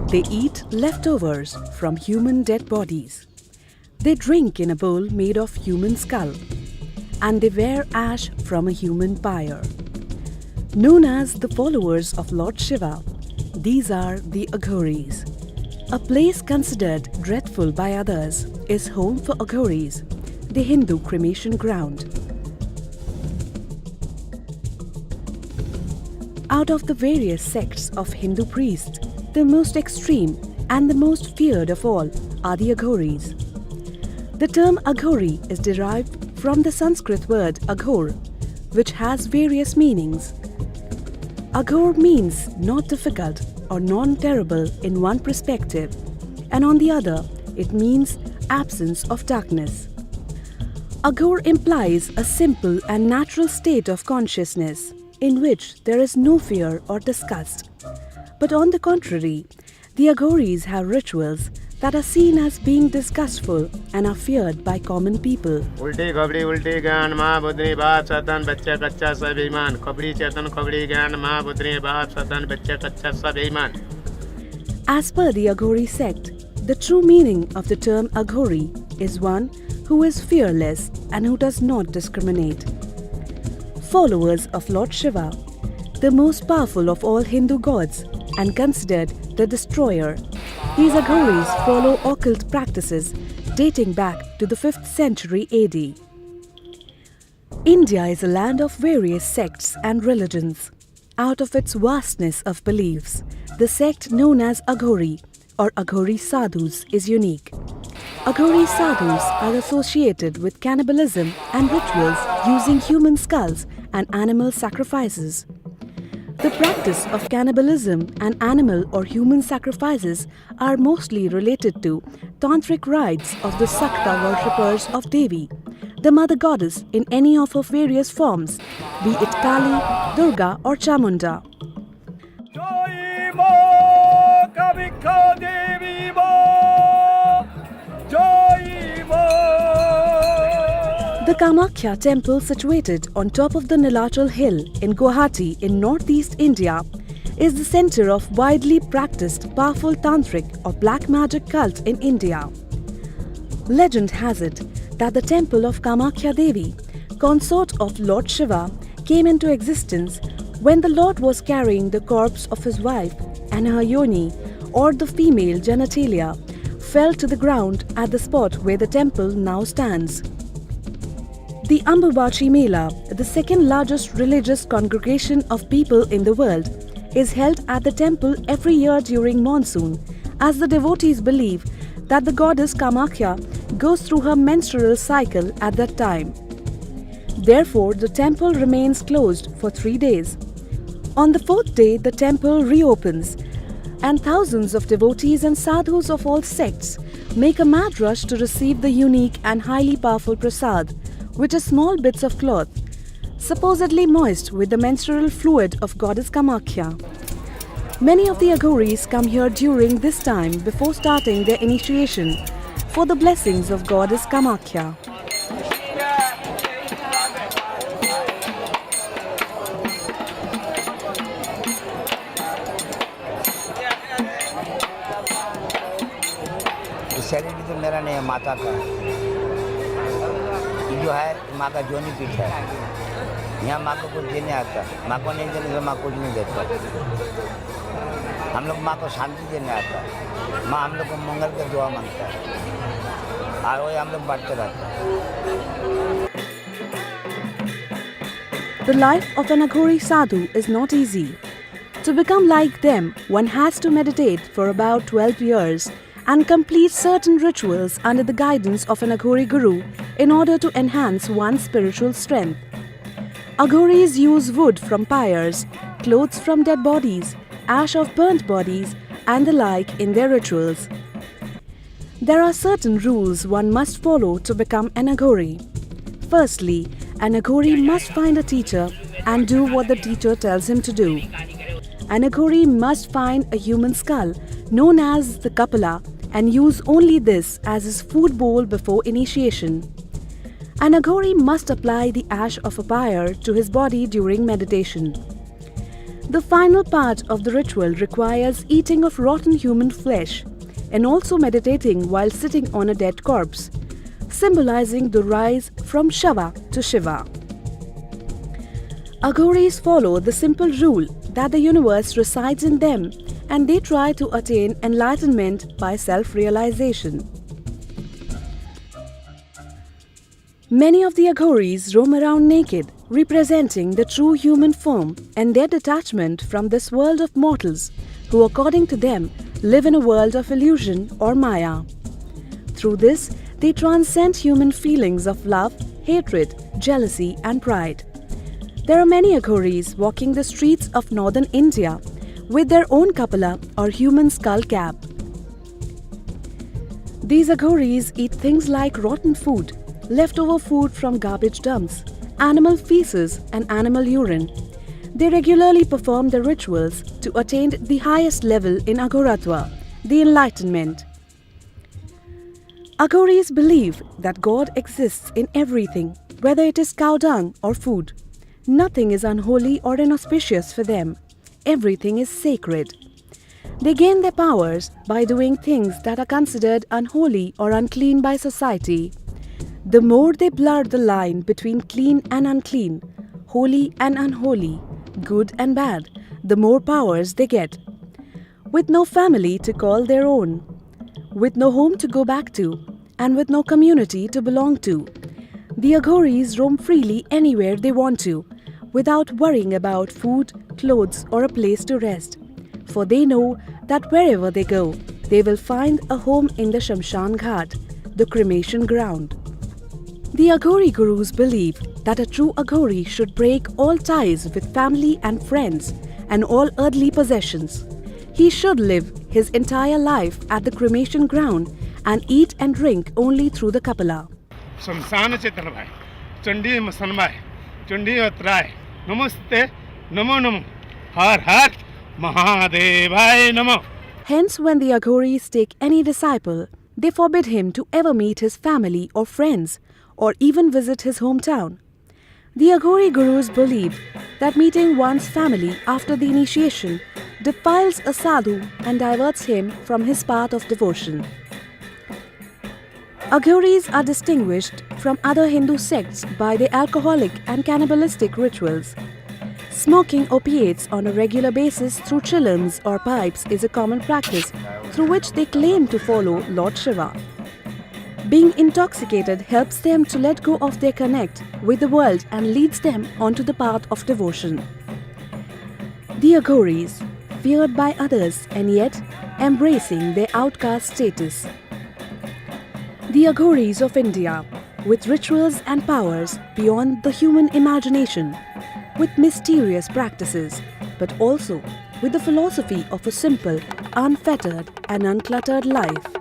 They eat leftovers from human dead bodies. They drink in a bowl made of human skull. And they wear ash from a human pyre. Known as the followers of Lord Shiva, these are the Aghoris. A place considered dreadful by others is home for Aghoris, the Hindu cremation ground. Out of the various sects of Hindu priests, the most extreme and the most feared of all are the Aghoris. The term Aghori is derived from the Sanskrit word Aghor, which has various meanings. Aghor means not difficult or non-terrible in one perspective, and on the other, it means absence of darkness. Aghor implies a simple and natural state of consciousness in which there is no fear or disgust. But on the contrary, the Aghoris have rituals that are seen as being disgustful and are feared by common people. उल्टी खबड़ी उल्टी ज्ञान माँ बुद्धि बाप सतन बच्चा कच्चा सब ईमान खबड़ी चेतन खबड़ी ज्ञान माँ बुद्धि बाप सतन बच्चा कच्चा सब ईमान. As per the Aghori sect, the true meaning of the term Aghori is one who is fearless and who does not discriminate. Followers of Lord Shiva, the most powerful of all Hindu gods and considered the destroyer, these Aghoris follow occult practices dating back to the 5th century AD. India is a land of various sects and religions. Out of its vastness of beliefs, the sect known as Aghori or Aghori Sadhus is unique. Aghori Sadhus are associated with cannibalism and rituals using human skulls and animal sacrifices. The practice of cannibalism and animal or human sacrifices are mostly related to tantric rites of the Sakta worshippers of Devi, the mother goddess in any of her various forms, be it Kali, Durga or Chamunda. The Kamakhya temple, situated on top of the Nilachal hill in Guwahati in northeast India, is the center of widely practiced powerful tantric or black magic cult in India. Legend has it that the temple of Kamakhya Devi, consort of Lord Shiva, came into existence when the Lord was carrying the corpse of his wife and her yoni, or the female genitalia, fell to the ground at the spot where the temple now stands. The Ambubachi Mela, the second largest religious congregation of people in the world, is held at the temple every year during monsoon, as the devotees believe that the goddess Kamakhya goes through her menstrual cycle at that time. Therefore, the temple remains closed for 3 days. On the 4th day, the temple reopens, and thousands of devotees and sadhus of all sects make a mad rush to receive the unique and highly powerful prasad, which is small bits of cloth, supposedly moist with the menstrual fluid of goddess Kamakhya. Many of the Aghoris come here during this time before starting their initiation for the blessings of goddess Kamakhya. शरीर तो मेरा नहीं है, माता का। ये जो है माँ का जोनी पीठ है। यहाँ माँ को कुछ देने आता, माँ को नहीं देने तो माँ कुछ नहीं देता। हम लोग माँ को शांति देने आता, माँ हम लोग को मंगल का दुआ मांगता है, और वही हम लोग बांटते रहते हैं। The life of an Aghori sadhu is not easy. To become like them, one has to meditate for about 12 years and complete certain rituals under the guidance of an Aghori guru in order to enhance one's spiritual strength. Aghoris use wood from pyres, clothes from dead bodies, ash of burnt bodies, and the like in their rituals. There are certain rules one must follow to become an Aghori. Firstly, an Aghori must find a teacher and do what the teacher tells him to do. An Aghori must find a human skull, known as the Kapala, and use only this as his food bowl before initiation. An Aghori must apply the ash of a pyre to his body during meditation. The final part of the ritual requires eating of rotten human flesh and also meditating while sitting on a dead corpse, symbolizing the rise from Shava to Shiva. Aghoris follow the simple rule that the universe resides in them and they try to attain enlightenment by self-realization. Many of the Aghoris roam around naked, representing the true human form and their detachment from this world of mortals who, according to them, live in a world of illusion or Maya. Through this, they transcend human feelings of love, hatred, jealousy and pride. There are many Aghoris walking the streets of northern India with their own kapala or human skull cap. These Aghoris eat things like rotten food, leftover food from garbage dumps, animal feces and animal urine. They regularly perform their rituals to attain the highest level in Aghoratva, the enlightenment. Aghoris believe that God exists in everything, whether it is cow dung or food. Nothing is unholy or inauspicious for them. Everything is sacred. They gain their powers by doing things that are considered unholy or unclean by society. The more they blur the line between clean and unclean, holy and unholy, good and bad, the more powers they get. With no family to call their own, with no home to go back to, and with no community to belong to, the Aghoris roam freely anywhere they want to, without worrying about food, clothes or a place to rest. For they know that wherever they go, they will find a home in the Shamshan Ghat, the cremation ground. The Aghori Gurus believe that a true Aghori should break all ties with family and friends and all earthly possessions. He should live his entire life at the cremation ground and eat and drink only through the Kapala. शमशान चेतन भाई चंडी मसन भाई चंडी अत्राय नमस्ते नमो नमो हर हर महादेवाय नमो. Hence, when the Aghoris take any disciple, they forbid him to ever meet his family or friends or even visit his hometown. The Aghori Gurus believe that meeting one's family after the initiation defiles a sadhu and diverts him from his path of devotion. Aghoris are distinguished from other Hindu sects by their alcoholic and cannibalistic rituals. Smoking opiates on a regular basis through chillums or pipes is a common practice through which they claim to follow Lord Shiva. Being intoxicated helps them to let go of their connect with the world and leads them onto the path of devotion. The Aghoris, feared by others and yet embracing their outcast status. The Aghoris of India, with rituals and powers beyond the human imagination, with mysterious practices, but also with the philosophy of a simple, unfettered and uncluttered life.